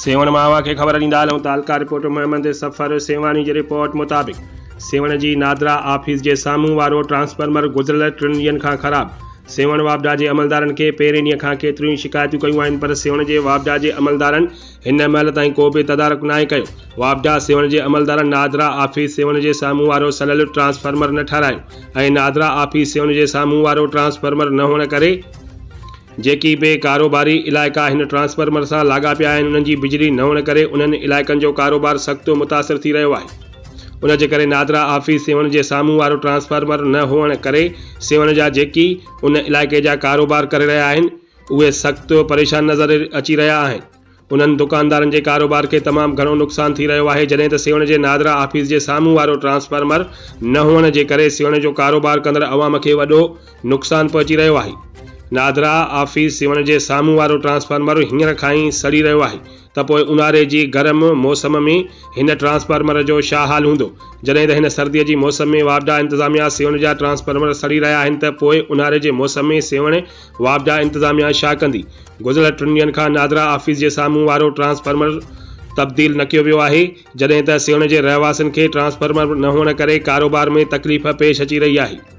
सेवण मावा के ख़बर ॾींदा हलूं। तालका रिपोर्टर मोहम्मद सफ़र सेवानी जी रिपोर्ट मुताबिक़ सेवण जी नादरा ऑफिस जे साम्हूं वारो ट्रांसफार्मर गुज़िरियल 3 ॾींहनि खां ख़राबु। सेवण वापडा जे अमलदारनि खे पहिरें ॾींहं खां केतिरियूं शिकायतूं कयूं आहिनि, पर सेवण जे वापडा जे अमलदारनि हिन महिल ताईं को बि तदारक नाहे कयो। वापडा सेवण जे अमलदारनि नादरा ऑफिस सेवण जे साम्हूं वारो सलियल ट्रांसफार्मर न ठारायो ऐं नादरा ऑफिस सेवण जे साम्हूं वारो ट्रांसफार्मर न हुअण करे जेकी बि कारोबारी इलाइक़ा हिन ट्रांसफार्मर सां लाॻापिया आहिनि, उन्हनि जी बिजली न हुअण करे उन्हनि इलाइक़नि जो कारोबार सख़्तु मुतासिर थी रहियो आहे। उन जे करे नादरा ऑफिस सेवण जे साम्हूं वारो ट्रांसफार्मर न हुअण करे सेवण जा जेकी उन इलाइक़े जा कारोबार करे रहिया आहिनि उहे सख़्तु परेशान नज़र अची रहिया आहिनि। उन्हनि दुकानदारनि जे कारोबार खे तमामु घणो नुक़सानु थी रहियो आहे, जॾहिं त सेवण जे नादरा ऑफिस जे साम्हूं वारो ट्रांसफार्मर न हुअण जे करे सेवण जो कारोबार कंदड़ अवाम खे वॾो नुक़सानु पहुची रहियो आहे। नादरा ऑफिस सेवण जे साम्हूं वारो ट्रांसफार्मर हींअर खां ई सड़ी रहियो आहे, त पोइ ऊन्हारे जी गर्म मौसम में हिन ट्रांसफार्मर जो छा हाल हूंदो। जॾहिं त हिन सर्दीअ जी मौसम में वापडा इंतज़ामिया सेवण जा ट्रांसफार्मर सड़ी रहिया आहिनि, त पोइ ऊन्हारे जे मौसम में सेवण वापडा इंतज़ामिया छा कंदी। गुज़िरियल 3 ॾींहनि खां नादरा ऑफिस जे साम्हूं वारो ट्रांसफार्मर तब्दील न कयो वियो आहे, जॾहिं त सेवण जे रहवासियुनि खे ट्रांसफार्मर न हुअण करे कारोबार में तकलीफ़ पेश अची रही आहे।